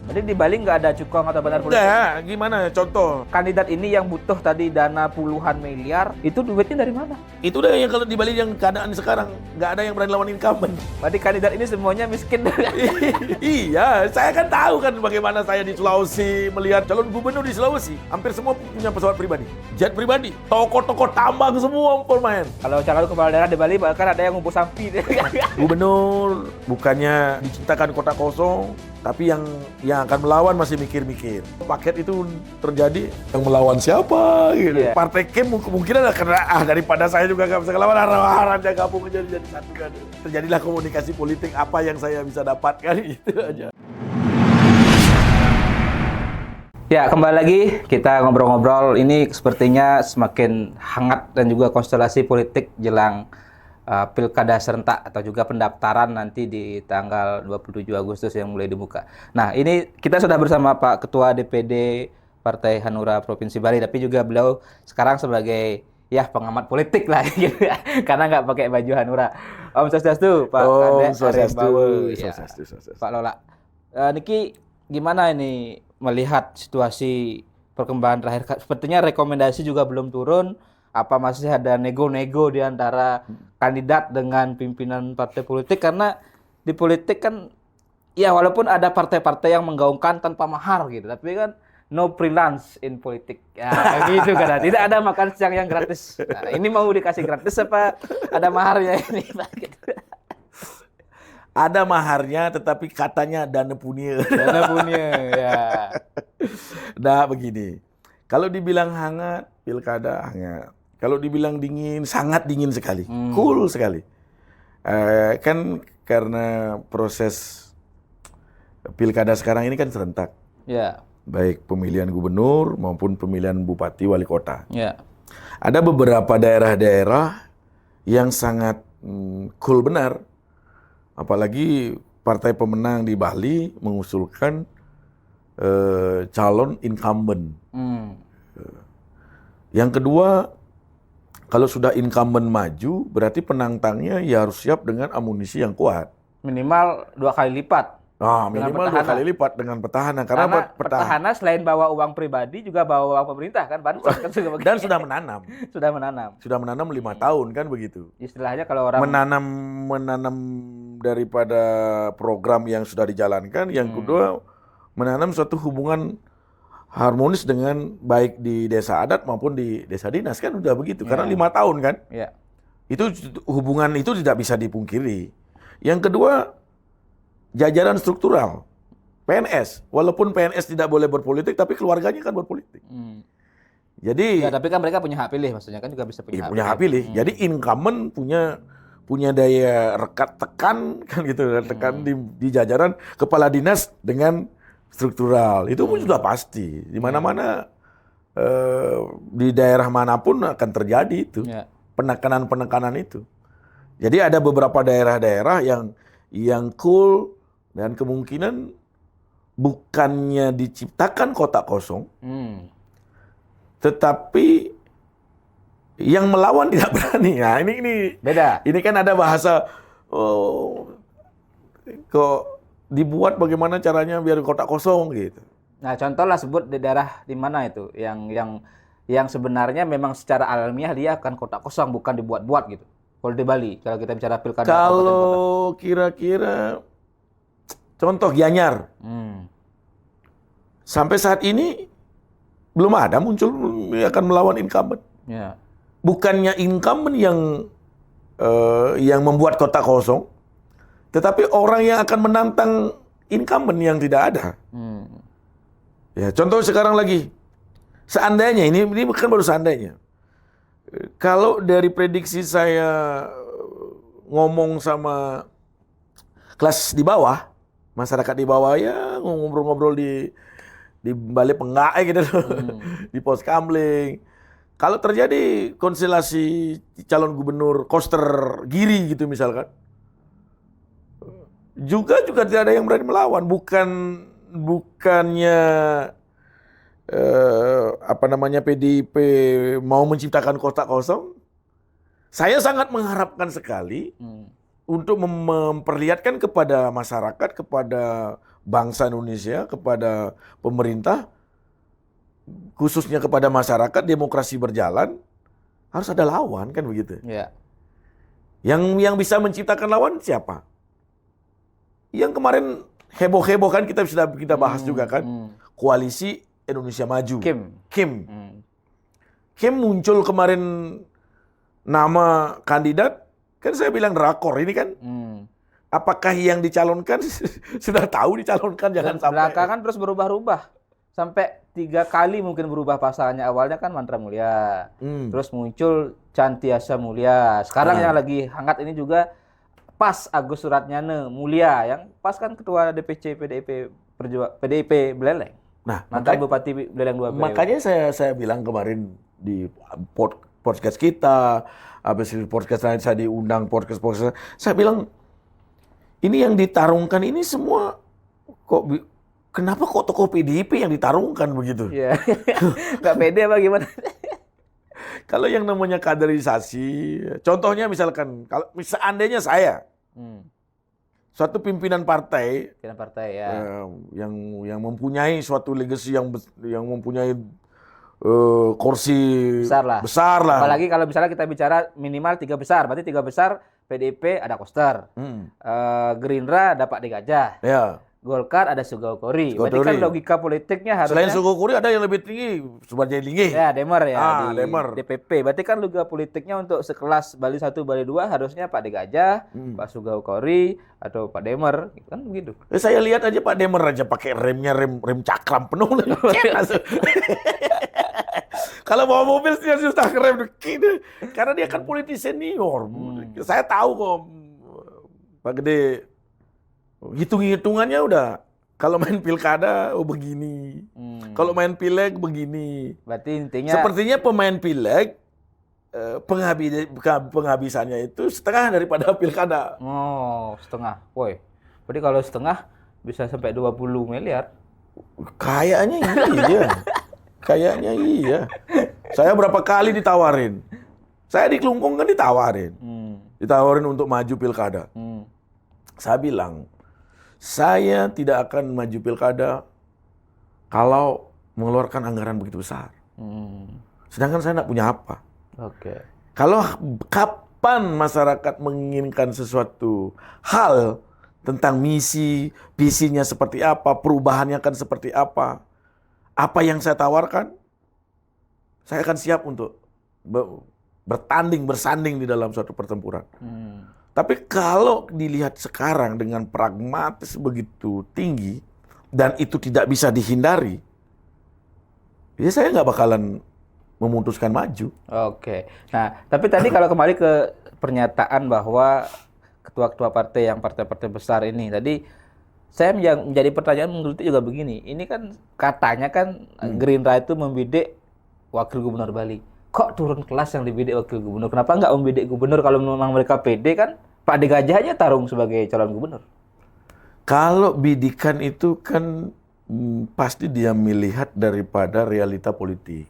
Jadi di Bali nggak ada cukong atau benar politik? Enggak, gimana contoh? Kandidat ini yang butuh tadi dana puluhan miliar, itu duitnya dari mana? Itu udah yang kalau di Bali yang keadaan sekarang, nggak ada yang berani lawan incumbent. Berarti kandidat ini semuanya miskin. Iya, saya kan tahu kan bagaimana saya di Sulawesi melihat calon gubernur di Sulawesi. Hampir semua punya pesawat pribadi, jet pribadi, toko-toko tambang semua pemain. Kalau calon kepala daerah di Bali bahkan ada yang ngumpul sapi. Gubernur bukannya diciptakan kota kosong, tapi yang akan melawan masih mikir-mikir. Paket itu terjadi, yang melawan siapa gitu. Iya. Partai Kem mungkin ada karena daripada saya juga nggak bisa ngelawan, harapan gabung jadi satu kan. Terjadilah komunikasi politik apa yang saya bisa dapatkan gitu aja. Ya, kembali lagi kita ngobrol-ngobrol. Ini sepertinya semakin hangat dan juga konstelasi politik jelang pilkada serentak atau juga pendaftaran nanti di tanggal 27 Agustus yang mulai dibuka. Nah, ini kita sudah bersama Pak Ketua DPD Partai Hanura Provinsi Bali, tapi juga beliau sekarang sebagai pengamat politik lah gitu ya, karena nggak pakai baju Hanura. Om Swastiastu, Pak Kade Swastiastu. Pak Lola. Niki, gimana ini melihat situasi perkembangan terakhir? Sepertinya rekomendasi juga belum turun. Apa masih ada nego-nego di antara kandidat dengan pimpinan partai politik? Karena di politik kan, ya walaupun ada partai-partai yang menggaungkan tanpa mahar gitu, tapi kan no freelance in politik. Ya gitu kan, tidak ada makan siang yang gratis. Nah, ini mau dikasih gratis apa ada maharnya ini Pak? Gitu. Ada maharnya, tetapi katanya dana punya. Dana punya, ya. Nah begini, kalau dibilang hangat, pilkada hangat. Kalau dibilang dingin, sangat dingin sekali, cool sekali. Kan karena proses pilkada sekarang ini kan serentak. Ya. Baik pemilihan gubernur maupun pemilihan bupati wali kota. Ya. Ada beberapa daerah-daerah yang sangat cool benar. Apalagi partai pemenang di Bali mengusulkan calon incumbent. Yang kedua, kalau sudah incumbent maju, berarti penantangnya ya harus siap dengan amunisi yang kuat. Minimal 2 kali lipat. Minimal 2 kali lipat dengan petahana. Karena petahana selain bawa uang pribadi juga bawa uang pemerintah kan, bansos kan juga dan sudah menanam. Sudah menanam 5 tahun kan begitu. Istilahnya kalau orang menanam daripada program yang sudah dijalankan, yang kedua menanam suatu hubungan harmonis dengan baik di desa adat maupun di desa dinas kan udah begitu. Karena 5 tahun kan. Ya. Itu hubungan itu tidak bisa dipungkiri. Yang kedua, jajaran struktural. PNS, walaupun PNS tidak boleh berpolitik, tapi keluarganya kan berpolitik. Jadi, ya, tapi kan mereka punya hak pilih, maksudnya kan juga bisa punya hak pilih. Jadi incumbent punya daya rekat tekan kan gitu, tekan di jajaran kepala dinas dengan struktural. Itu pun sudah pasti. Di mana-mana di daerah manapun akan terjadi itu. Penekanan-penekanan itu. Jadi ada beberapa daerah-daerah yang cool dan kemungkinan bukannya diciptakan kota kosong, tetapi yang melawan tidak berani. Nah, ini beda. Ini kan ada bahasa kok dibuat bagaimana caranya biar kota kosong gitu. Nah, contohlah sebut di daerah di mana itu yang sebenarnya memang secara alamiah dia akan kota kosong, bukan dibuat-buat gitu. Kalau di Bali, kalau kita bicara pilkada. Kalau kira-kira contoh Gianyar, sampai saat ini belum ada muncul akan melawan incumbent. Ya. Bukannya incumbent yang membuat kota kosong, tetapi orang yang akan menantang incumbent yang tidak ada. Ya, contoh sekarang lagi, seandainya ini bukan baru seandainya. Kalau dari prediksi saya ngomong sama kelas di bawah, masyarakat di bawah ya ngobrol-ngobrol di balik pengai gitu di pos kamling. Kalau terjadi konstelasi calon gubernur koster Giri gitu misalkan, juga tidak ada yang berani melawan. Bukannya PDIP mau menciptakan kota kosong. Saya sangat mengharapkan sekali untuk memperlihatkan kepada masyarakat, kepada bangsa Indonesia, kepada pemerintah, khususnya kepada masyarakat, demokrasi berjalan, harus ada lawan, kan begitu. Ya. Yang bisa menciptakan lawan siapa? Yang kemarin heboh-heboh kan kita bahas juga kan, Koalisi Indonesia Maju. Kim muncul kemarin nama kandidat, kan saya bilang drakor ini kan. Apakah yang dicalonkan sudah tahu dicalonkan, jangan sampai. Belakangan terus berubah-ubah. Sampai 3 kali mungkin berubah pasalnya. Awalnya kan Mantra Mulia. Terus muncul Cantiasa Mulia. Sekarang yang lagi hangat ini juga Pas Agus Suratnyana Mulia. Yang Pas kan ketua DPC PDIP Beleleng. Nah, mantan Bupati Beleleng 2. Makanya saya bilang kemarin di podcast kita, habis podcast lain saya diundang podcast, saya bilang ini yang ditarungkan ini semua kenapa kok tokoh PDIP yang ditarungkan begitu? Iya. Nggak pede apa gimana? Kalau yang namanya kaderisasi, contohnya misalkan kalau seandainya saya suatu pimpinan partai ya, yang mempunyai suatu legacy yang mempunyai kursi besar lah. Apalagi kalau misalnya kita bicara minimal 3 besar, berarti 3 besar PDIP ada Koster, Gerindra ada Pak De Gajah, ya. Golkar ada Sugao Kori. Berarti kan logika politiknya harusnya. Selain Sugao Kori ada yang lebih tinggi, Subarjaya Linggih. Ya, Demer ya, di Demer. DPP. Berarti kan logika politiknya untuk sekelas Bali 1, Bali 2 harusnya Pak De Gajah, Pak Sugao Kori atau Pak Demer, kan begitu. Saya lihat aja Pak Demer aja pakai rem cakram penuh. Kalau bawa mobil dia susah rem karena dia kan politisi senior. Saya tahu kok Pak Gede hitung-hitungannya udah. Kalau main pilkada begini. Kalau main pileg begini. Berarti intinya sepertinya pemain pileg penghabisannya itu setengah daripada pilkada. Oh, setengah. Woi. Berarti kalau setengah bisa sampai 20 miliar. Kayaknya iya. Kayaknya iya. Saya berapa kali ditawarin. Saya di Kelungkung kan ditawarin. Ditawarin untuk maju pilkada. Saya bilang, saya tidak akan maju pilkada kalau mengeluarkan anggaran begitu besar. Sedangkan saya tidak punya apa. Oke. Kalau kapan masyarakat menginginkan sesuatu hal tentang misi, visinya seperti apa, perubahannya akan seperti apa yang saya tawarkan, saya akan siap untuk bersanding di dalam suatu pertempuran. Tapi kalau dilihat sekarang dengan pragmatis begitu tinggi dan itu tidak bisa dihindari, ya saya nggak bakalan memutuskan maju. Oke. Nah, tapi tadi kalau kembali ke pernyataan bahwa ketua-ketua partai yang partai-partai besar ini, tadi saya menjadi pertanyaan menurut juga begini, ini kan katanya kan Gerindra itu membidik wakil gubernur Bali. Kok turun kelas yang dibidik wakil gubernur? Kenapa nggak membidik gubernur kalau memang mereka pede kan? Pak De Gajah aja tarung sebagai calon gubernur. Kalau bidikan itu kan pasti dia melihat daripada realita politik.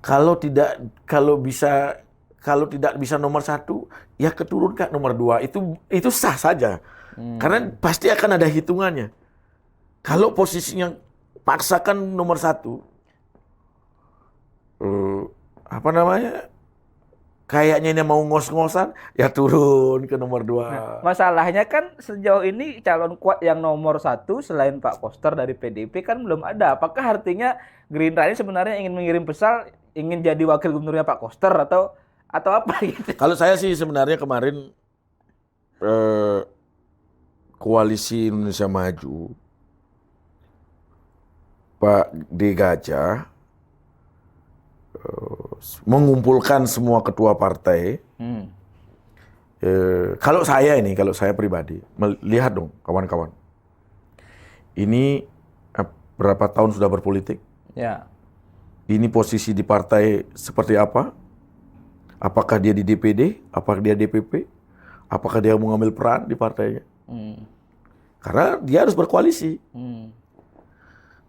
Kalau tidak bisa nomor 1, ya keturunkan nomor 2. Itu sah saja. Karena pasti akan ada hitungannya. Kalau posisinya paksakan nomor 1, kayaknya ini mau ngos-ngosan, ya turun ke nomor 2. Nah, masalahnya kan sejauh ini calon kuat yang nomor 1 selain Pak Koster dari PDIP kan belum ada. Apakah artinya Gerindra ini sebenarnya ingin mengirim pesan, ingin jadi wakil gubernurnya Pak Koster atau apa gitu? Kalau saya sih sebenarnya kemarin Koalisi Indonesia Maju, Pak De Gajah mengumpulkan semua ketua partai. Kalau saya pribadi melihat dong kawan-kawan, ini berapa tahun sudah berpolitik? Ya. Ini posisi di partai seperti apa? Apakah dia di DPD? Apakah dia DPP? Apakah dia mengambil peran di partainya? Karena dia harus berkoalisi.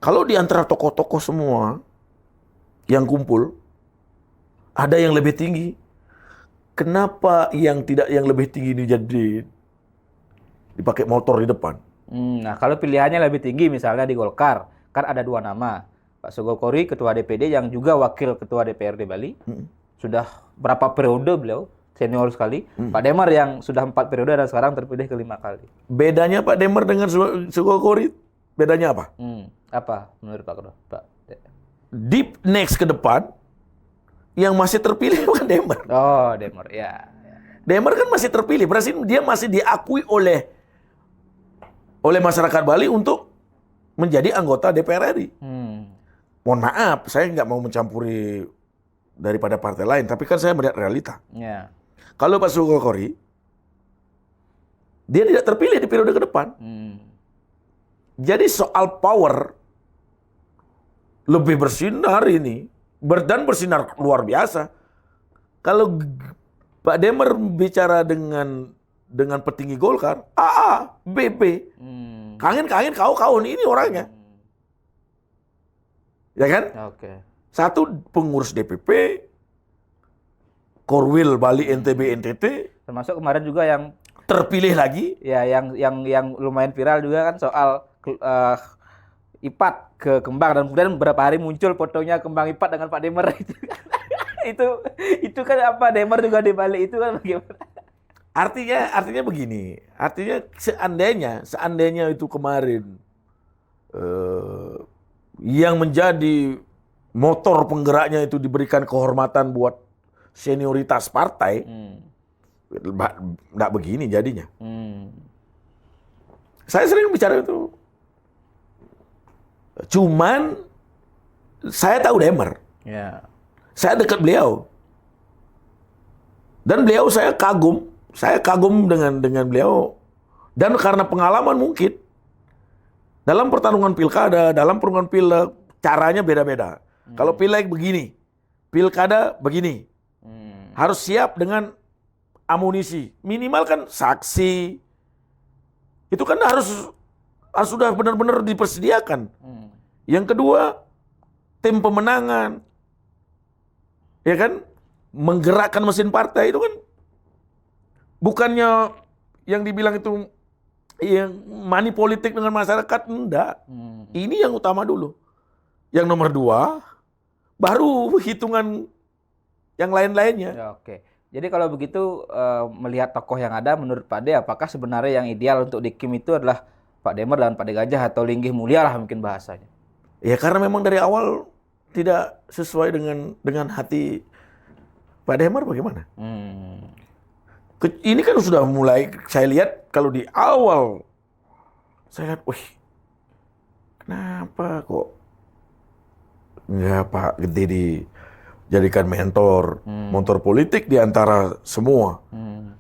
Kalau di antara tokoh-tokoh semua yang kumpul, ada yang lebih tinggi. Kenapa yang lebih tinggi ini jadi dipakai motor di depan? Nah, kalau pilihannya lebih tinggi misalnya di Golkar, kan ada 2 nama. Pak Sugokori, Ketua DPD yang juga Wakil Ketua DPRD Bali. Sudah berapa periode beliau, senior sekali. Pak Demar yang sudah 4 periode dan sekarang terpilih ke-5 kali. Bedanya Pak Demar dengan Sugokori, bedanya apa? Apa menurut Pak Ketua? Pak? Deep next ke depan, yang masih terpilih bukan Demar. Oh, Demar, ya. Demar kan masih terpilih, berarti dia masih diakui oleh masyarakat Bali untuk menjadi anggota DPR RI. Mohon maaf, saya nggak mau mencampuri daripada partai lain, tapi kan saya melihat realita. Ya. Kalau Pak Sugokori, dia tidak terpilih di periode ke depan. Jadi soal power lebih bersinar ini, dan bersinar luar biasa. Kalau Pak Demar bicara dengan petinggi Golkar, AA, BP, kangen kau ini orangnya. Ya kan? Oke. Satu pengurus DPP, Korwil Bali NTB NTT, Termasuk kemarin juga yang terpilih lagi. ya yang lumayan viral juga kan soal IPAT ke Kembang, dan kemudian beberapa hari muncul fotonya Kembang IPAT dengan Pak Demar itu kan apa, Demar juga di Bali itu kan bagaimana? Artinya begini, artinya seandainya itu kemarin yang menjadi motor penggeraknya itu diberikan kehormatan buat senioritas partai, nggak begini jadinya. Saya sering bicara itu. Cuman saya tahu Demar. Ya. Saya dekat beliau. Dan beliau saya kagum. Saya kagum dengan beliau. Dan karena pengalaman mungkin. Dalam pertarungan pilkada, dalam pertarungan pileg, caranya beda-beda. Kalau pileg begini, pilkada begini. Harus siap dengan amunisi. Minimal kan saksi. Itu kan harus sudah benar-benar dipersediakan. Yang kedua, tim pemenangan. Ya kan? Menggerakkan mesin partai itu kan bukannya yang dibilang itu yang money politik dengan masyarakat, enggak. Ini yang utama dulu. Yang nomor 2, baru hitungan yang lain-lainnya. Ya, oke. Jadi kalau begitu melihat tokoh yang ada, menurut Pak De, apakah sebenarnya yang ideal untuk di Kim itu adalah Pak Demar dan Pak De Gajah atau Linggih Mulia lah mungkin bahasanya? Ya karena memang dari awal tidak sesuai dengan hati Pak Demar bagaimana? Ini kan sudah mulai, saya lihat kalau di awal, saya lihat, wih, kenapa kok nggak Pak Gede dijadikan mentor politik di antara semua.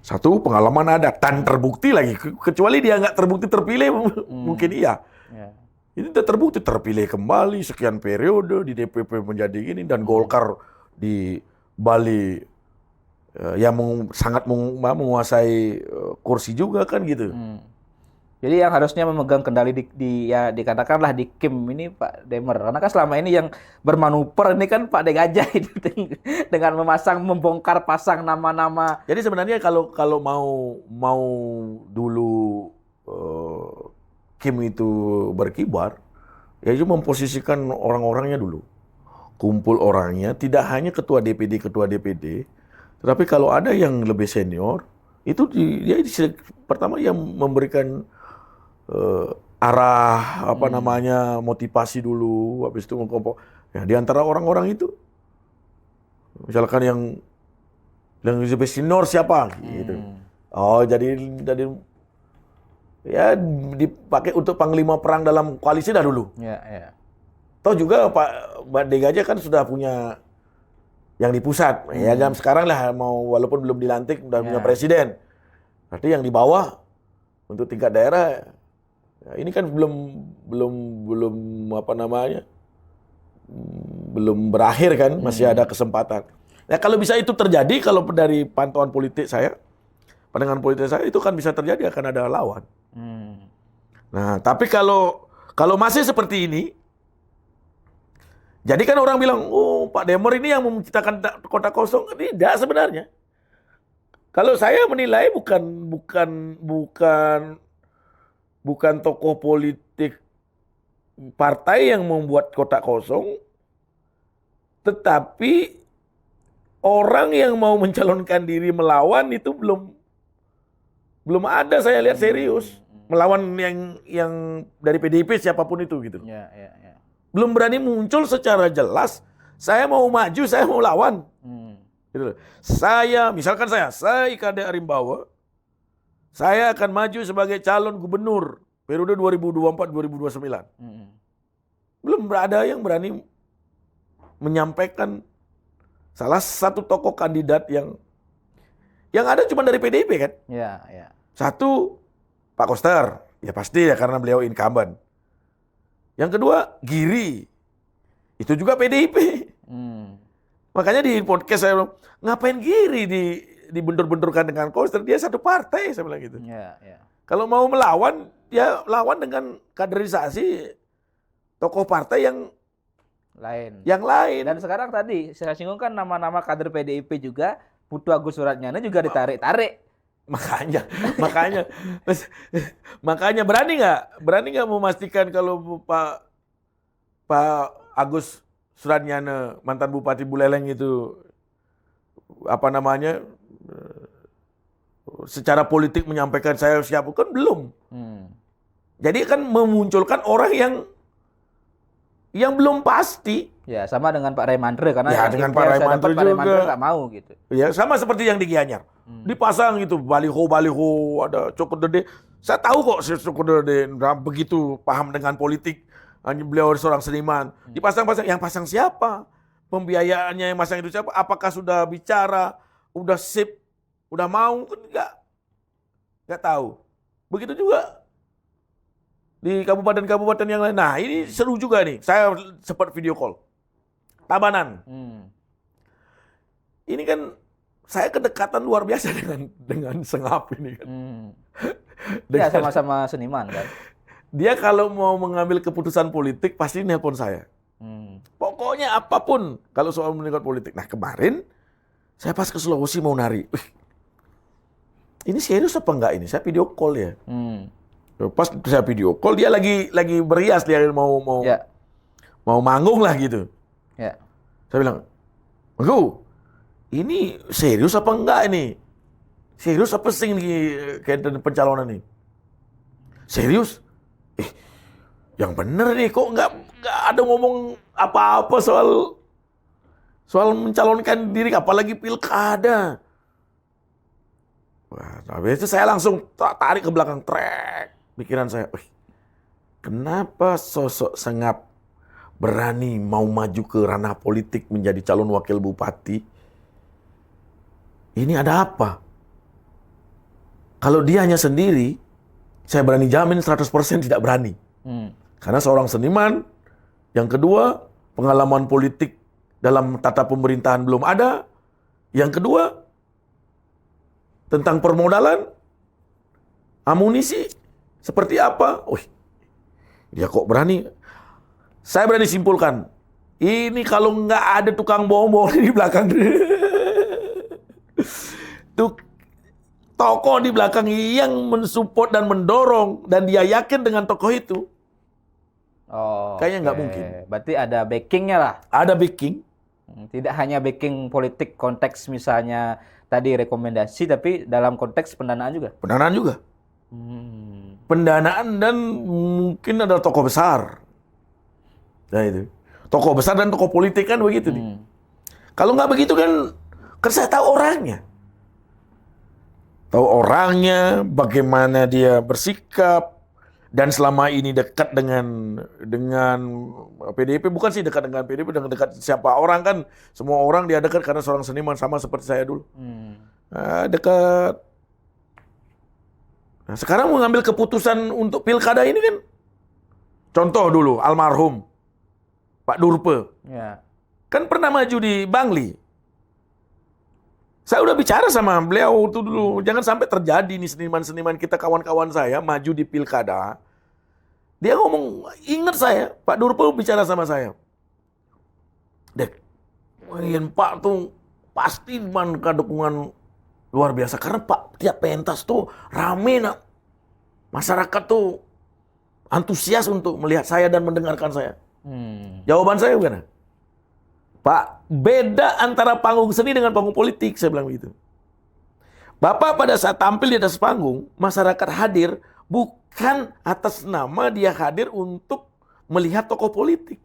Satu, pengalaman ada, dan terbukti lagi, kecuali dia nggak terbukti terpilih, mungkin iya. Ini terbukti terpilih kembali sekian periode di DPP menjadi gini, dan Golkar di Bali yang sangat menguasai kursi juga kan gitu. Jadi yang harusnya memegang kendali ya dikatakanlah di Kim ini Pak Demar, karena kan selama ini yang bermanuver ini kan Pak De Gajah itu dengan membongkar pasang nama-nama. Jadi sebenarnya kalau mau dulu Kim itu berkibar, ya itu memposisikan orang-orangnya dulu. Kumpul orangnya, tidak hanya ketua DPD, tetapi kalau ada yang lebih senior, itu dia pertama yang memberikan arah, motivasi dulu, habis itu ya, di antara orang-orang itu, misalkan yang lebih senior siapa, gitu. Oh, jadi ya dipakai untuk panglima perang dalam koalisi dah dulu. Ya. Toh juga Pak De Gajah kan sudah punya yang di pusat. Ya jam sekarang lah, walaupun belum dilantik udah punya presiden. Berarti yang di bawah untuk tingkat daerah, ya ini kan belum berakhir kan, masih ada kesempatan. Ya kalau bisa itu terjadi, kalau dari pantauan politik saya, pandangan politik saya, itu kan bisa terjadi, akan ada lawan. Nah, tapi kalau masih seperti ini, jadi kan orang bilang, oh Pak Demar ini yang menciptakan kota kosong. Tidak sebenarnya. Kalau saya menilai bukan bukan tokoh politik partai yang membuat kotak kosong, tetapi orang yang mau mencalonkan diri melawan itu belum ada saya lihat serius melawan yang dari PDIP siapapun itu gitu. Ya, ya, ya. Belum berani muncul secara jelas. Saya mau maju, saya mau lawan. Gitu. Misalkan saya Ika D. Arimbawa, saya akan maju sebagai calon gubernur periode 2024-2029. Belum ada yang berani menyampaikan salah satu tokoh kandidat yang ada cuma dari PDIP kan. Ya, ya. Satu, Pak Koster, ya pasti ya karena beliau incumbent. Yang kedua, Giri, itu juga PDIP. Makanya di podcast saya bilang, ngapain Giri dibentur-benturkan dengan Koster? Dia satu partai, saya bilang gitu. Ya, ya. Kalau mau melawan, ya lawan dengan kaderisasi tokoh partai yang lain. Dan sekarang tadi saya singgung kan nama-nama kader PDIP juga, Putu Agus Suratnyana juga ditarik-tarik. Makanya berani nggak memastikan kalau Pak Agus Suratnyana mantan Bupati Buleleng itu secara politik menyampaikan saya siap, kan belum. Jadi kan memunculkan orang yang belum pasti. Ya, sama dengan Pak Raimandre karena ya dengan Pak Raimandre juga nggak mau gitu. Ya sama seperti yang di Gianyar. Dipasang gitu baliho ada Cokro Dede. Saya tahu kok si Cokro Dede begitu paham dengan politik. Beliau seorang seniman. Dipasang-pasang, yang pasang siapa? Pembiayaannya yang pasang itu siapa? Apakah sudah bicara? Udah sip? Udah mau? Kan enggak tahu. Begitu juga di kabupaten-kabupaten yang lain. Nah, ini seru juga nih. Saya sempat video call. Tabanan. Ini kan saya kedekatan luar biasa dengan Sengap ini kan. Ya sama-sama seniman kan. Dia kalau mau mengambil keputusan politik pasti nelpon saya. Pokoknya apapun kalau soal meningkat politik. Nah kemarin saya pas ke Sulawesi mau nari. Ini serius apa enggak ini? Saya video call ya. Pas saya video call dia lagi berias, dia mau manggung lah gitu. Ya. Saya bilang, "Gu, ini serius apa enggak ini? Serius apa sih ini kayak pencalonan ini?" Serius? Yang bener nih kok nggak ada ngomong apa-apa soal mencalonkan diri, apalagi pilkada. Wah, habis itu saya langsung tarik ke belakang, pikiran saya, kenapa sosok Sengap berani mau maju ke ranah politik menjadi calon wakil bupati? Ini ada apa? Kalau dia hanya sendiri, saya berani jamin 100% tidak berani. Karena seorang seniman, yang kedua, pengalaman politik dalam tata pemerintahan belum ada. Yang kedua, tentang permodalan, amunisi, seperti apa? Dia kok berani? Saya berani simpulkan, ini kalau nggak ada tukang bom di belakang, tokoh di belakang yang mensupport dan mendorong, dan dia yakin dengan tokoh itu, kayaknya nggak mungkin. Berarti ada backingnya lah. Ada backing. Tidak hanya backing politik konteks misalnya tadi rekomendasi, tapi dalam konteks pendanaan juga. Pendanaan juga. Pendanaan dan mungkin ada tokoh besar. Nah itu. Tokoh besar dan tokoh politik kan begitu nih. Kalau nggak begitu kan saya tahu orangnya. Tahu orangnya, bagaimana dia bersikap, dan selama ini dekat dengan PDIP, bukan sih dekat dengan PDIP, dengan dekat siapa orang kan, semua orang dia dekat karena seorang seniman, sama seperti saya dulu. Dekat. Nah, sekarang mengambil keputusan untuk pilkada ini kan, contoh dulu almarhum Pak Durpe, kan pernah maju di Bangli. Saya udah bicara sama beliau itu dulu, jangan sampai terjadi nih seniman-seniman kita, kawan-kawan saya maju di pilkada. Dia ngomong, ingat saya, Pak Durpe bicara sama saya. Dek, Pak tuh pasti manfaat dukungan luar biasa. Karena Pak tiap pentas tuh rame, nak. Masyarakat tuh antusias untuk melihat saya dan mendengarkan saya. Hmm. Jawaban saya bukan, Pak, beda antara panggung seni dengan panggung politik, saya bilang begitu. Bapak pada saat tampil di atas panggung, masyarakat hadir bukan atas nama dia hadir untuk melihat tokoh politik.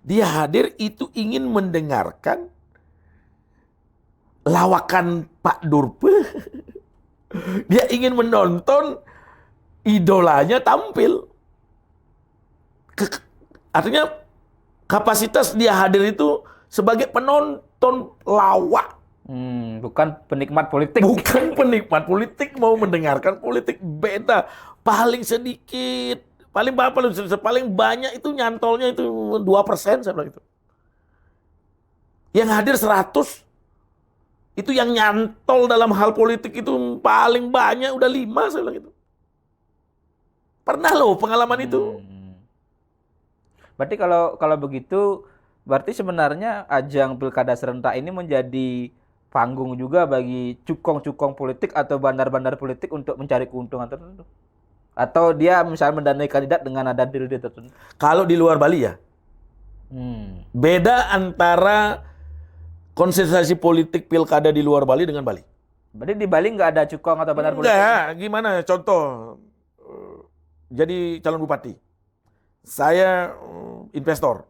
Dia hadir itu ingin mendengarkan lawakan Pak Durpe. Dia ingin menonton idolanya tampil. Artinya kapasitas dia hadir itu sebagai penonton lawak. Bukan penikmat politik. Bukan penikmat politik mau mendengarkan politik. Beda. Paling sedikit. Paling banyak itu nyantolnya itu 2% saya bilang itu. Yang hadir 100. Itu yang nyantol dalam hal politik itu paling banyak udah 5 saya bilang itu. Pernah loh pengalaman itu. Berarti kalau begitu, berarti sebenarnya ajang pilkada serentak ini menjadi panggung juga bagi cukong-cukong politik atau bandar-bandar politik untuk mencari keuntungan tertentu. Atau dia misalnya mendanai kandidat dengan ada deal tertentu. Kalau di luar Bali ya, beda antara konsentrasi politik pilkada di luar Bali dengan Bali. Berarti di Bali nggak ada cukong atau bandar politik? Enggak, gimana contoh, jadi calon bupati. Saya investor.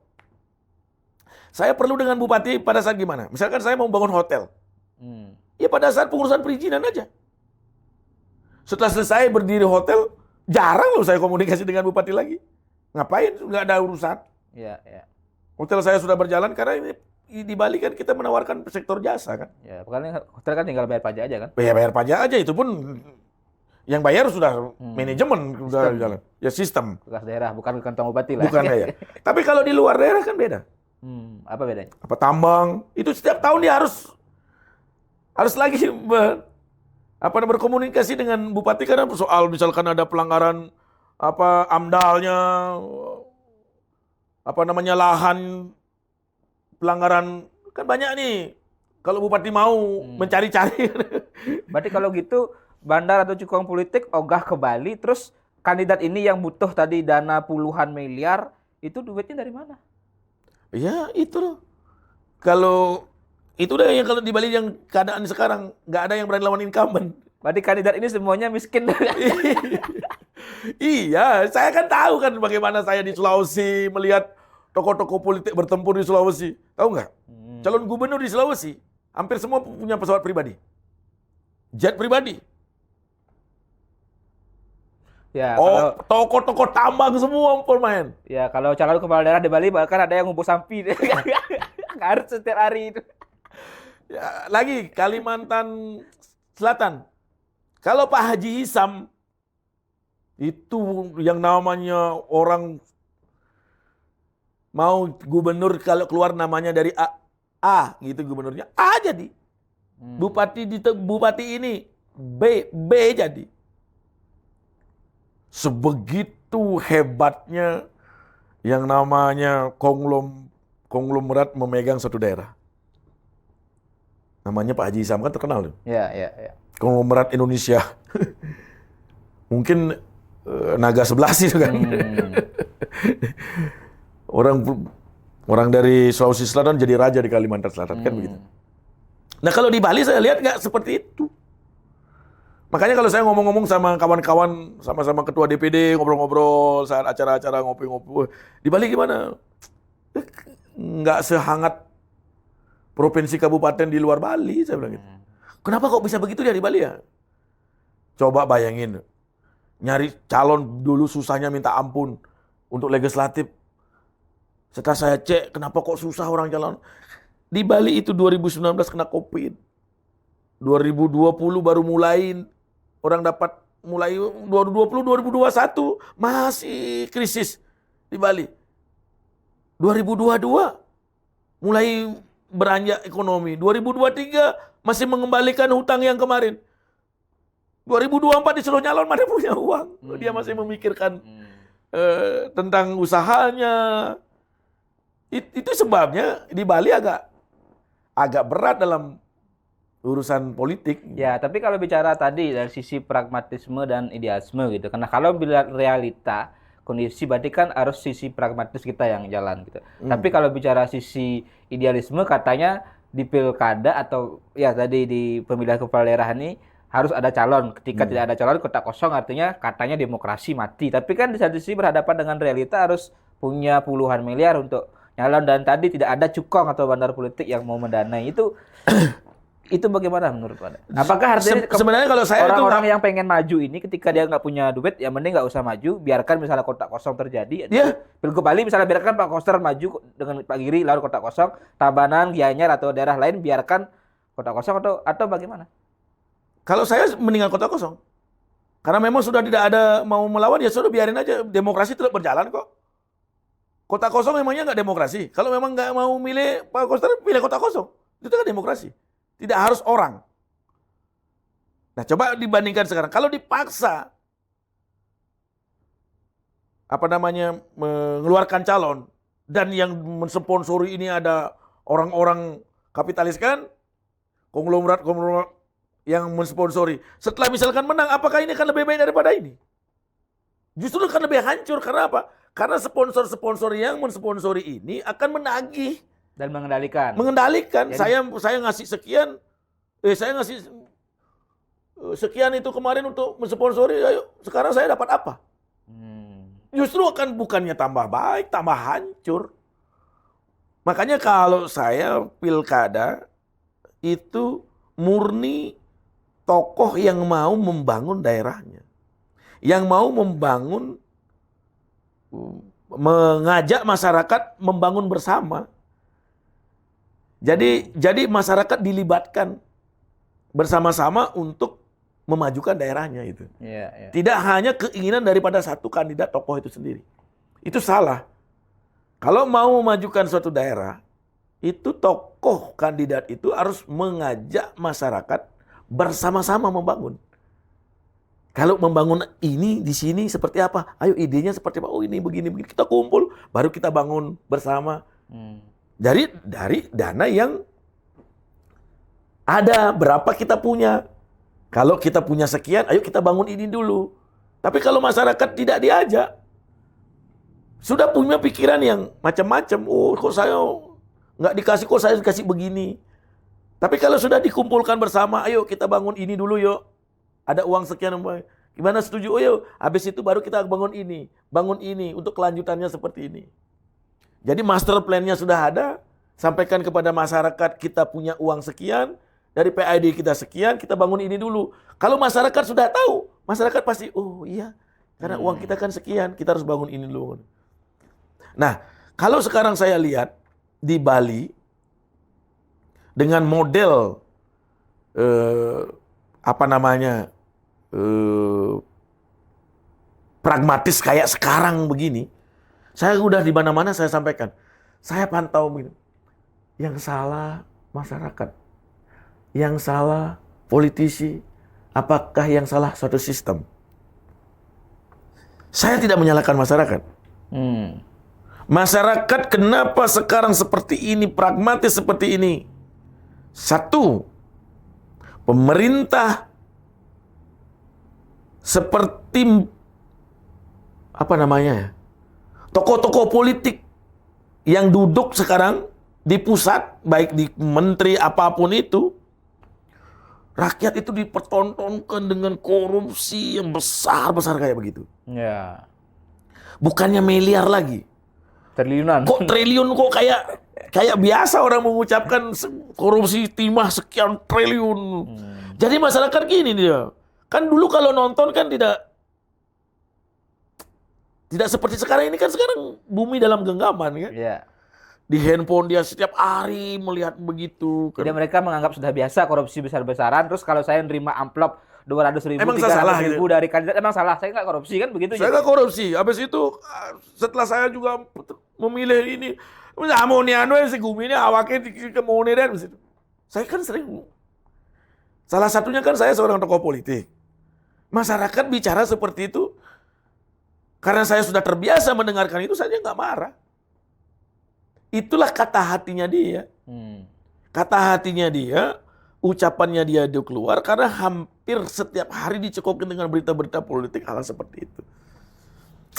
Saya perlu dengan bupati pada saat gimana? Misalkan saya mau bangun hotel. Ya pada saat pengurusan perizinan aja. Setelah selesai berdiri hotel, jarang loh saya komunikasi dengan bupati lagi. Ngapain? Nggak ada urusan. Ya, ya. Hotel saya sudah berjalan karena ini di Bali kan kita menawarkan sektor jasa kan. Ya, pokoknya hotel kan tinggal bayar pajak aja kan? Bayar pajak aja, itu pun yang bayar sudah manajemen sudah jalan. Ya sistem. Bekas daerah, bukan ke kantong bupati lah. Bukan ya. Tapi kalau di luar daerah kan beda. Apa bedanya? Apa tambang, itu setiap tahun dia harus lagi berkomunikasi dengan bupati karena soal misalkan ada pelanggaran AMDAL-nya, lahan, pelanggaran kan banyak nih. Kalau bupati mau mencari-cari. Berarti kalau gitu bandar atau cukong politik ogah ke Bali, terus kandidat ini yang butuh tadi dana puluhan miliar, itu duitnya dari mana? Ya itu loh. Kalau itu deh yang kalau di Bali yang keadaan sekarang nggak ada yang berani lawan incumbent. Berarti kandidat ini semuanya miskin. Iya, saya kan tahu kan bagaimana saya di Sulawesi melihat tokoh-tokoh politik bertempur di Sulawesi. Tahu nggak? Calon gubernur di Sulawesi hampir semua punya pesawat pribadi, jet pribadi. Ya, kalau tokoh-tokoh tambang semua pemain. Ya, kalau calon kepala daerah di Bali bahkan ada yang ngumpul sampi. Harus setiap hari itu. Ya, lagi Kalimantan Selatan. Kalau Pak Haji Hisam itu yang namanya orang mau gubernur kalau keluar namanya dari A gitu gubernurnya A jadi. Bupati ini B jadi. Sebegitu hebatnya yang namanya konglomerat memegang satu daerah. Namanya Pak Haji Hisam kan terkenal tuh. Ya. Konglomerat Indonesia. Mungkin naga 11 itu kan. Orang dari Sulawesi Selatan jadi raja di Kalimantan Selatan kan begitu. Nah kalau di Bali saya lihat nggak seperti itu. Makanya kalau saya ngomong-ngomong sama kawan-kawan, sama-sama ketua DPD, ngobrol-ngobrol saat acara-acara ngopi-ngopi, di Bali gimana? Nggak sehangat provinsi kabupaten di luar Bali, saya bilang gitu. Kenapa kok bisa begitu ya di Bali ya? Coba bayangin, nyari calon dulu susahnya minta ampun untuk legislatif. Setelah saya cek, kenapa kok susah orang calon? Di Bali itu 2019 kena COVID. 2020 baru mulai. Orang dapat mulai 2020, 2021 masih krisis di Bali. 2022 mulai beranjak ekonomi. 2023 masih mengembalikan hutang yang kemarin. 2024 disuruh nyalon mana punya uang. Dia masih memikirkan tentang usahanya. Itu sebabnya di Bali agak berat dalam urusan politik. Ya, tapi kalau bicara tadi dari sisi pragmatisme dan idealisme gitu. Karena kalau bila realita, kondisi, berarti kan harus sisi pragmatis kita yang jalan gitu. Tapi kalau bicara sisi idealisme, katanya di pilkada atau ya tadi di pemilihan kepala daerah ini harus ada calon. Ketika tidak ada calon, kotak kosong, artinya katanya demokrasi mati. Tapi kan di satu sisi berhadapan dengan realita harus punya puluhan miliar untuk nyalon, dan tadi tidak ada cukong atau bandar politik yang mau mendanai itu bagaimana menurut Anda? Apakah artinya sebenarnya kalau saya orang-orang yang pengen maju ini ketika dia nggak punya duit, ya mending nggak usah maju, biarkan misalnya kotak kosong terjadi. Pilgub Bali misalnya biarkan Pak Koster maju dengan Pak Giri lalu kotak kosong, Tabanan, Gianyar atau daerah lain biarkan kotak kosong atau bagaimana? Kalau saya mendingan kotak kosong. Karena memang sudah tidak ada mau melawan, ya sudah biarin aja, demokrasi tetap berjalan kok. Kotak kosong memangnya nggak demokrasi? Kalau memang nggak mau milih Pak Koster, pilih kotak kosong. Itu kan demokrasi. Tidak harus orang. Nah, coba dibandingkan sekarang. Kalau dipaksa, mengeluarkan calon, dan yang mensponsori ini ada orang-orang kapitalis kan, konglomerat yang mensponsori. Setelah misalkan menang, apakah ini akan lebih baik daripada ini? Justru akan lebih hancur. Karena apa? Karena sponsor-sponsor yang mensponsori ini akan menagih dan mengendalikan. Jadi, saya ngasih sekian, saya ngasih sekian itu kemarin untuk mensponsori, ayo sekarang saya dapat apa? Justru akan bukannya tambah baik, tambah hancur. Makanya kalau saya pilkada itu murni tokoh yang mau membangun daerahnya, yang mau mengajak masyarakat membangun bersama. Jadi masyarakat dilibatkan bersama-sama untuk memajukan daerahnya itu. Tidak hanya keinginan daripada satu kandidat tokoh itu sendiri. Itu salah. Kalau mau memajukan suatu daerah, itu tokoh kandidat itu harus mengajak masyarakat bersama-sama membangun. Kalau membangun ini di sini seperti apa? Ayo idenya seperti apa? Oh ini begini. Kita kumpul, baru kita bangun bersama. Dari dana yang ada, berapa kita punya. Kalau kita punya sekian, ayo kita bangun ini dulu. Tapi kalau masyarakat tidak diajak, sudah punya pikiran yang macam-macam. Oh, kok saya nggak dikasih, kok saya dikasih begini. Tapi kalau sudah dikumpulkan bersama, ayo kita bangun ini dulu yuk. Ada uang sekian, gimana setuju? Oh yuk, habis itu baru kita bangun ini untuk kelanjutannya seperti ini. Jadi master plan-nya sudah ada, sampaikan kepada masyarakat kita punya uang sekian, dari PID kita sekian, kita bangun ini dulu. Kalau masyarakat sudah tahu, masyarakat pasti, oh iya, karena uang kita kan sekian, kita harus bangun ini dulu. Nah, kalau sekarang saya lihat di Bali, dengan model, pragmatis kayak sekarang begini, saya udah di mana-mana saya sampaikan. Saya pantau yang salah masyarakat. Yang salah politisi. Apakah yang salah suatu sistem? Saya tidak menyalahkan masyarakat. Masyarakat kenapa sekarang seperti ini, pragmatis seperti ini? Satu, pemerintah seperti tokoh-tokoh politik yang duduk sekarang di pusat, baik di menteri apapun itu, rakyat itu dipertontonkan dengan korupsi yang besar-besar kayak begitu. Ya. Bukannya miliar lagi. Triliunan. Kok triliun, kok kayak biasa orang mengucapkan korupsi timah sekian triliun. Jadi masyarakat gini dia. Kan dulu kalau nonton kan tidak seperti sekarang ini, kan sekarang bumi dalam genggaman kan. Iya. Di handphone dia setiap hari melihat begitu. Jadi mereka menganggap sudah biasa korupsi besar-besaran. Terus kalau saya nerima amplop 200.000, 300.000 dari kandidat, emang salah? Saya nggak korupsi kan begitu? Saya nggak korupsi. Habis itu setelah saya juga memilih ini, amoniano si gumine awaknya kemone dan begitu. Saya kan sering. Salah satunya kan saya seorang tokoh politik. Masyarakat bicara seperti itu, karena saya sudah terbiasa mendengarkan itu, saya nggak marah. Itulah kata hatinya dia. Kata hatinya dia, ucapannya dia keluar, karena hampir setiap hari dicekokin dengan berita-berita politik hal seperti itu.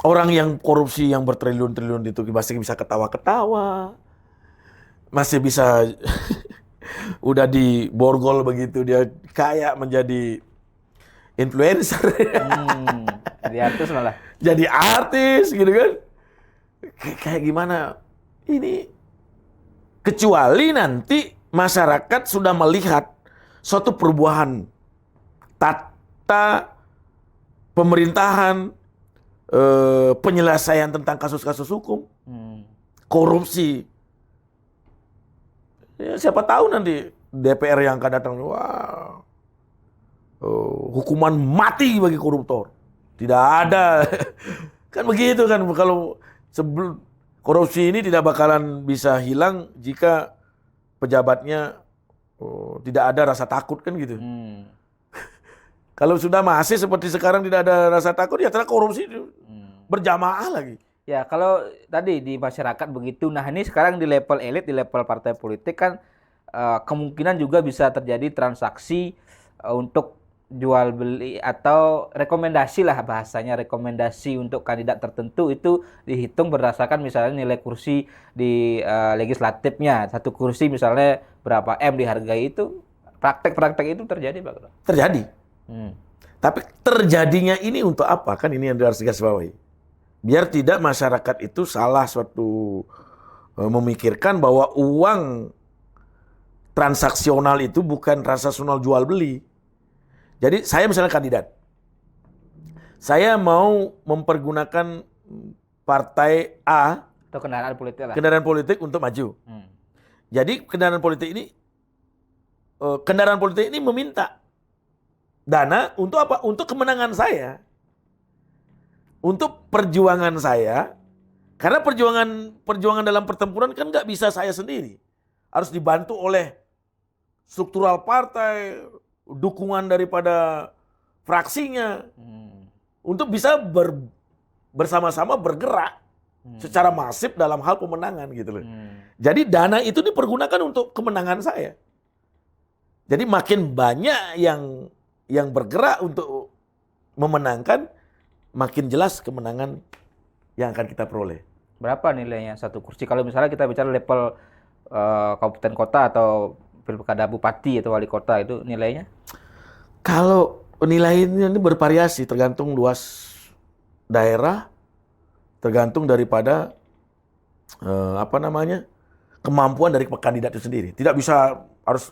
orang yang korupsi yang bertriliun-triliun itu masih bisa ketawa-ketawa, masih bisa udah di borgol begitu dia kayak menjadi influencer, Jadi artis malah. jadi artis gitu kan. Kayak gimana ini? Kecuali nanti masyarakat sudah melihat suatu perubahan tata pemerintahan, penyelesaian tentang kasus-kasus hukum, korupsi. Ya, siapa tahu nanti DPR yang akan datang, wah, hukuman mati bagi koruptor. Tidak ada. Kan begitu kan, kalau sebelum korupsi ini tidak bakalan bisa hilang jika pejabatnya tidak ada rasa takut kan gitu. Kalau sudah masih seperti sekarang tidak ada rasa takut, ya ternyata korupsi berjamaah lagi. Ya, kalau tadi di masyarakat begitu, nah ini sekarang di level elit, di level partai politik kan kemungkinan juga bisa terjadi transaksi untuk jual beli atau rekomendasi lah bahasanya, rekomendasi untuk kandidat tertentu itu dihitung berdasarkan misalnya nilai kursi di legislatifnya. Satu kursi misalnya berapa M dihargai, itu praktek-praktek itu terjadi, Pak? Terjadi. Tapi terjadinya ini untuk apa? Kan ini yang harus digarisbawahi. Biar tidak masyarakat itu salah suatu memikirkan bahwa uang transaksional itu bukan transaksional jual beli. Jadi saya misalnya kandidat, saya mau mempergunakan partai A Atau kendaraan politik lah. kendaraan politik untuk maju. Jadi kendaraan politik ini meminta dana untuk apa? Untuk kemenangan saya. Untuk perjuangan saya. Karena perjuangan dalam pertempuran kan nggak bisa saya sendiri. Harus dibantu oleh struktural partai, dukungan daripada fraksinya. Untuk bisa bersama-sama bergerak secara masif dalam hal pemenangan gitu loh. Jadi dana itu dipergunakan untuk kemenangan saya. Jadi makin banyak yang bergerak untuk memenangkan, makin jelas kemenangan yang akan kita peroleh. Berapa nilainya satu kursi? Kalau misalnya kita bicara level kabupaten kota atau pilkada bupati atau wali kota, itu nilainya? Kalau nilainya ini bervariasi tergantung luas daerah, tergantung daripada kemampuan dari kandidat itu sendiri. Tidak bisa harus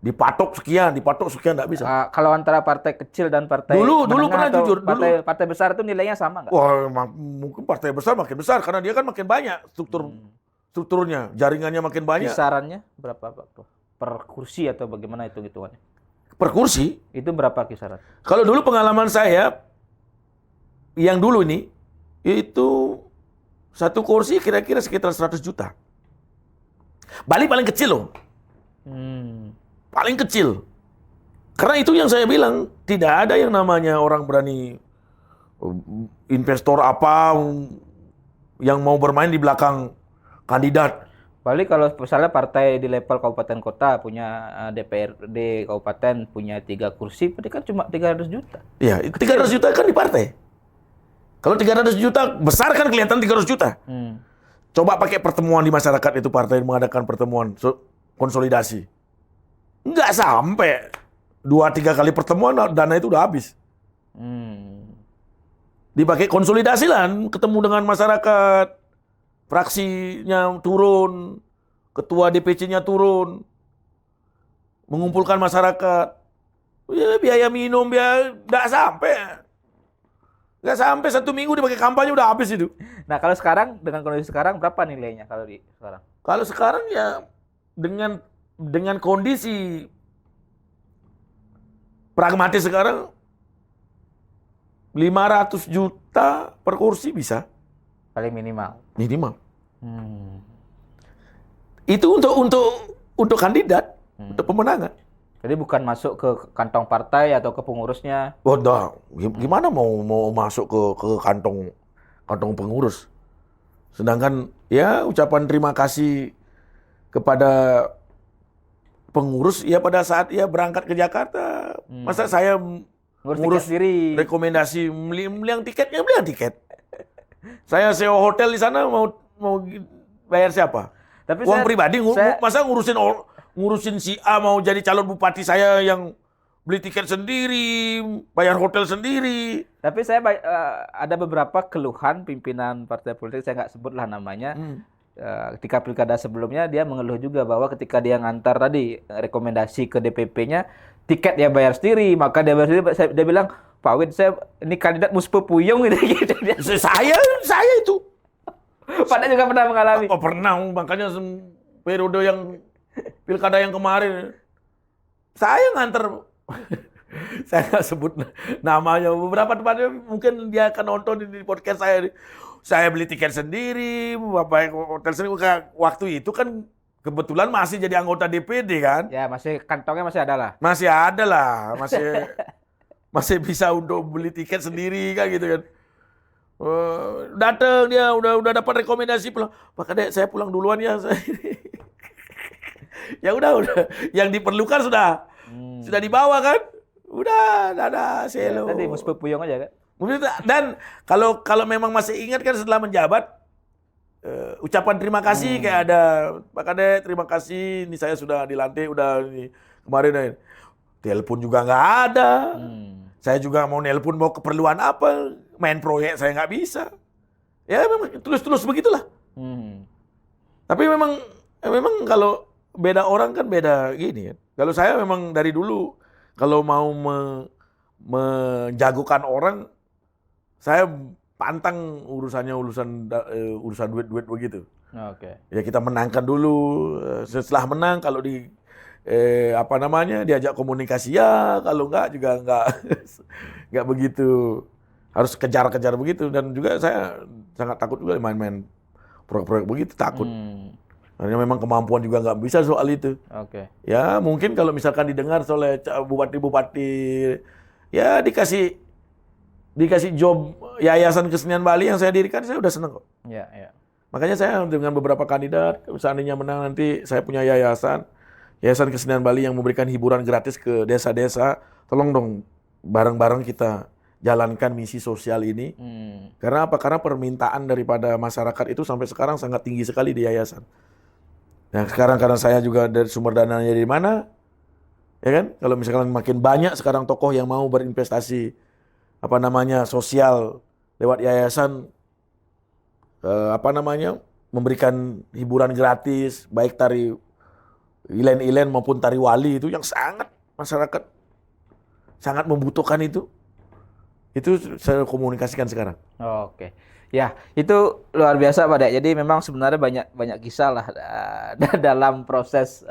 dipatok sekian nggak bisa. Kalau antara partai kecil dan partai Dulu menengah pernah atau jujur, partai besar itu nilainya sama nggak? Wah, mungkin partai besar makin besar karena dia kan makin banyak strukturnya, jaringannya makin banyak. Kisarannya berapa, Pak? Per kursi atau bagaimana itu hitungannya? Per kursi. Itu berapa kisaran? Kalau dulu pengalaman saya yang dulu ini itu satu kursi kira-kira sekitar 100 juta. Bali paling kecil loh. Paling kecil. Karena itu yang saya bilang, tidak ada yang namanya orang berani investor apa yang mau bermain di belakang kandidat. Bali kalau misalnya partai di level kabupaten kota punya DPRD kabupaten punya 3 kursi, berarti kan cuma 300 juta. Iya, 300 juta kan di partai. Kalau 300 juta besar kan kelihatan 300 juta. Coba pakai pertemuan di masyarakat itu, partai mengadakan pertemuan konsolidasi. Nggak sampai 2-3 kali pertemuan dana itu udah habis. Dipakai konsolidasi lah, ketemu dengan masyarakat, fraksinya turun, ketua DPC-nya turun, mengumpulkan masyarakat. Ya, biaya minum nggak sampai 1 minggu dipakai kampanye udah habis itu. Nah, kalau sekarang dengan kondisi sekarang berapa nilainya kalau di sekarang? Kalau sekarang ya dengan kondisi pragmatis sekarang 500 juta per kursi bisa. Paling minimal. Minimal. Itu untuk kandidat, untuk pemenangan. Jadi bukan masuk ke kantong partai atau ke pengurusnya. Oh, gimana mau masuk ke kantong pengurus? Sedangkan ya ucapan terima kasih kepada pengurus ya pada saat ia berangkat ke Jakarta. Masa saya ngurus sendiri. rekomendasi beli yang tiket. Saya sewa hotel di sana mau bayar siapa? Tapi Uang pribadi, saya- masa ngurusin si A mau jadi calon bupati saya yang beli tiket sendiri, bayar hotel sendiri. Tapi ada beberapa keluhan pimpinan partai politik, saya nggak sebutlah namanya. Ketika pilkada sebelumnya dia mengeluh juga bahwa ketika dia ngantar tadi rekomendasi ke DPP-nya, tiket dia bayar sendiri, maka dia bayar sendiri. Dia bilang, Pak Wid, saya ini kandidat muspe puyung gitu. Saya itu. Padahal juga pernah mengalami. Oh, pernah, makanya periode yang pilkada yang kemarin saya nganter. Saya nggak sebut namanya, beberapa tempatnya mungkin dia akan nonton di podcast saya. Saya beli tiket sendiri, bapak hotel sendiri. Waktu itu kan kebetulan masih jadi anggota DPD kan. Ya, kantongnya masih ada lah. Masih ada lah, masih bisa untuk beli tiket sendiri kan gitu kan. Datang dia udah dapat rekomendasi pulang. Pak Kadek, saya pulang duluan ya. Ya udah yang diperlukan sudah dibawa kan. Udah, dadah, selo. Tadi muspe puyung aja kan. Dan kalau memang masih ingat kan setelah menjabat, ucapan terima kasih kayak ada, Pak Kadek terima kasih, ini saya sudah dilantik, udah ini kemarin telepon juga nggak ada. Saya juga mau nelpon mau keperluan apa, main proyek saya nggak bisa. Ya memang terus begitulah. Tapi memang kalau beda orang kan beda gini ya. Kalau saya memang dari dulu kalau mau menjagokan orang, saya pantang urusan duit begitu. Oke. Ya kita menangkan dulu. Setelah menang kalau diajak komunikasi ya, kalau enggak juga enggak begitu. Harus kejar-kejar begitu, dan juga saya sangat takut juga main-main proyek-proyek begitu, takut. Karena memang kemampuan juga nggak bisa soal itu. Oke. Ya mungkin kalau misalkan didengar oleh bupati-bupati, ya dikasih job Yayasan Kesenian Bali yang saya dirikan, saya udah seneng kok. Ya, ya. Makanya saya dengan beberapa kandidat, seandainya menang nanti saya punya Yayasan Kesenian Bali yang memberikan hiburan gratis ke desa-desa. Tolong dong bareng-bareng kita jalankan misi sosial ini. Karena apa? Karena permintaan daripada masyarakat itu sampai sekarang sangat tinggi sekali di yayasan. Nah sekarang karena saya juga dari sumber dananya dari mana, ya kan? Kalau misalkan makin banyak sekarang tokoh yang mau berinvestasi sosial lewat yayasan, memberikan hiburan gratis, baik tari ilen-ilen maupun tari wali itu yang sangat masyarakat sangat membutuhkan itu saya komunikasikan sekarang. Oke. Ya, itu luar biasa Pak Dek. Jadi memang sebenarnya banyak kisah lah dalam proses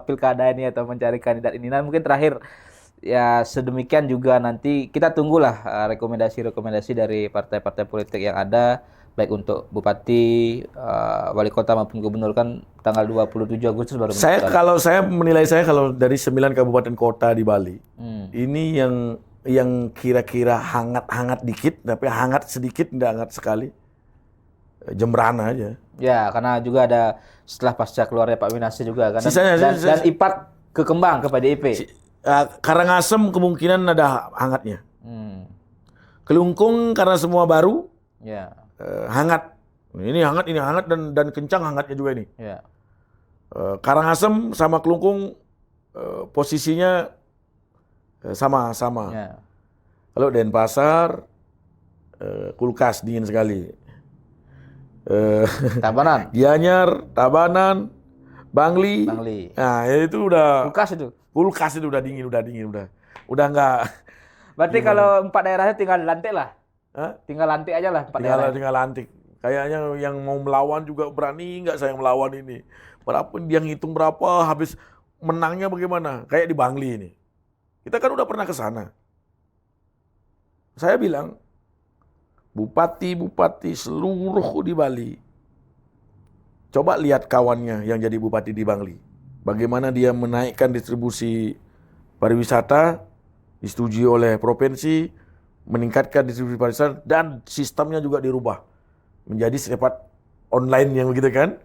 pilkada ini atau mencari kandidat ini. Nah, mungkin terakhir ya sedemikian juga nanti kita tunggulah rekomendasi-rekomendasi dari partai-partai politik yang ada, baik untuk bupati, wali kota maupun gubernur kan tanggal 27 Agustus baru. Kalau dari 9 kabupaten kota di Bali, ini yang kira-kira hangat-hangat dikit, tapi hangat sedikit, tidak hangat sekali. Jemberana aja. Ya, karena juga ada setelah pasca keluarnya Pak Winasih juga kan. Dan IPAT ke Kembang ke PDIP. Karangasem kemungkinan ada hangatnya. Kelungkung karena semua baru. Ya. Hangat. Ini hangat dan kencang hangatnya juga ini. Ya. Karangasem sama Kelungkung posisinya sama. Ya. Kalau Denpasar, kulkas dingin sekali. Tabanan. Gianyar, Tabanan, Bangli. Nah itu udah. Kulkas itu udah dingin. Udah nggak. Berarti kalau 4 daerahnya tinggal lantik lah. Tinggal lantik aja lah 4 daerah. Tinggal lantik. Kayaknya yang mau melawan juga berani nggak saya melawan ini. Berapa dia ngitung berapa, habis menangnya bagaimana? Kayak di Bangli ini. Kita kan udah pernah ke sana. Saya bilang, bupati-bupati seluruh di Bali, coba lihat kawannya yang jadi bupati di Bangli. Bagaimana dia menaikkan distribusi pariwisata, disetujui oleh provinsi, meningkatkan distribusi pariwisata, dan sistemnya juga dirubah. Menjadi sifat online yang begitu kan.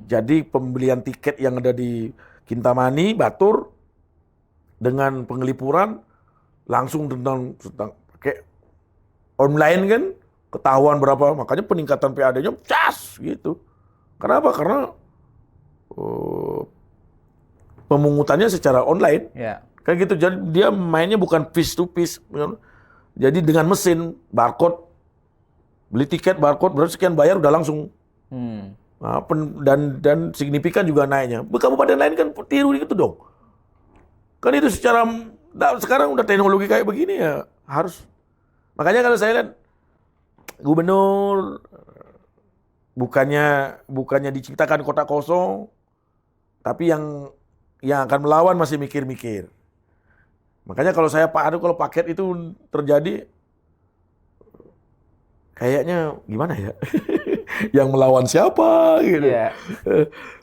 Jadi pembelian tiket yang ada di Kintamani, Batur, dengan pengelipuran langsung tentang pakai online kan, ketahuan berapa, makanya peningkatan PAD-nya cas gitu. Kenapa? Karena pemungutannya secara online. Ya. Kayak gitu, jadi dia mainnya bukan piece to piece. Jadi dengan mesin, barcode, beli tiket, barcode, berarti sekian bayar udah langsung. Nah, dan signifikan juga naiknya. Kabupaten lain kan tiru gitu dong. Kan itu secara, sekarang udah teknologi kayak begini ya harus. Makanya kalau saya lihat gubernur bukannya diciptakan kota kosong, tapi yang akan melawan masih mikir-mikir. Makanya kalau kalau paket itu terjadi, kayaknya gimana ya? Yang melawan siapa gitu. Yeah.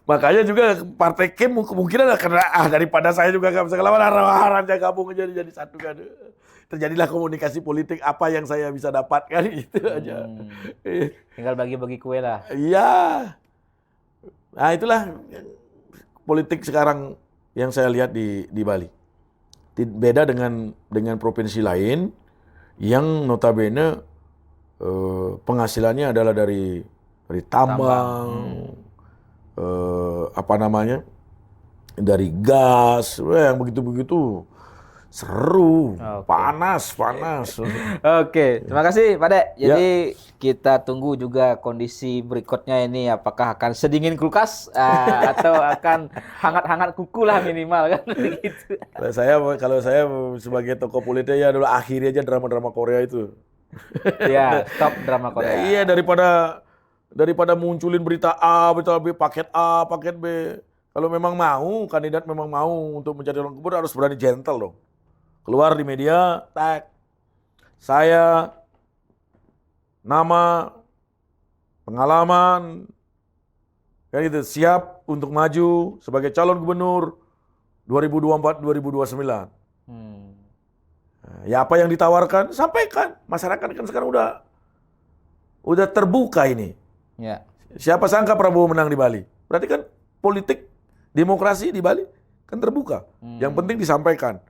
Makanya juga Partai Kim kemungkinan akan daripada saya juga nggak bisa ngelawan, harap-harapnya gabung jadi satu kan. Terjadilah komunikasi politik apa yang saya bisa dapatkan itu aja. Tinggal bagi-bagi kue lah. Iya. Nah itulah politik sekarang yang saya lihat di Bali. Beda dengan provinsi lain yang notabene penghasilannya adalah dari tambang, dari gas, yang begitu-begitu seru, panas. Oke, terima kasih Pak Dek. Jadi kita tunggu juga kondisi berikutnya ini apakah akan sedingin kulkas atau akan hangat-hangat kuku lah minimal kan begitu. Kalau saya sebagai tokoh politik ya dulu akhiri aja drama-drama Korea itu. Ya, stop drama Korea. Iya, daripada munculin berita berita B, paket A, paket B. Kalau memang mau, kandidat memang mau untuk menjadi orang gubernur harus berani gentle dong. Keluar di media, tag. Saya, nama, pengalaman, kayak gitu, siap untuk maju sebagai calon gubernur 2024-2029. Ya apa yang ditawarkan, sampaikan. Masyarakat kan sekarang udah terbuka ini. Ya. Siapa sangka Prabowo menang di Bali? Berarti kan politik demokrasi di Bali kan terbuka. Yang penting disampaikan.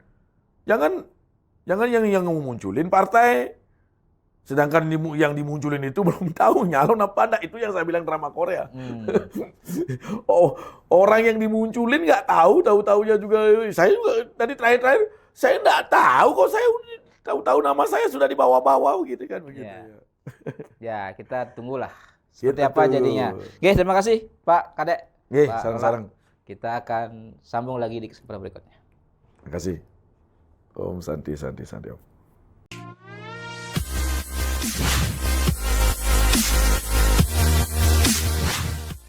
Jangan yang munculin partai, sedangkan yang dimunculin itu belum tahu nyalon apa enggak. Itu yang saya bilang drama Korea. Orang yang dimunculin nggak tahu-tahunya juga. Saya juga tadi terakhir saya nggak tahu kok, saya tahu nama saya sudah dibawa-bawa gitu kan begitu. Ya, kita tunggulah seperti apa jadinya. Oke, terima kasih Pak Kadek. Sarang-sarang. Kita akan sambung lagi di kesempatan berikutnya. Terima kasih. Om Santi Om.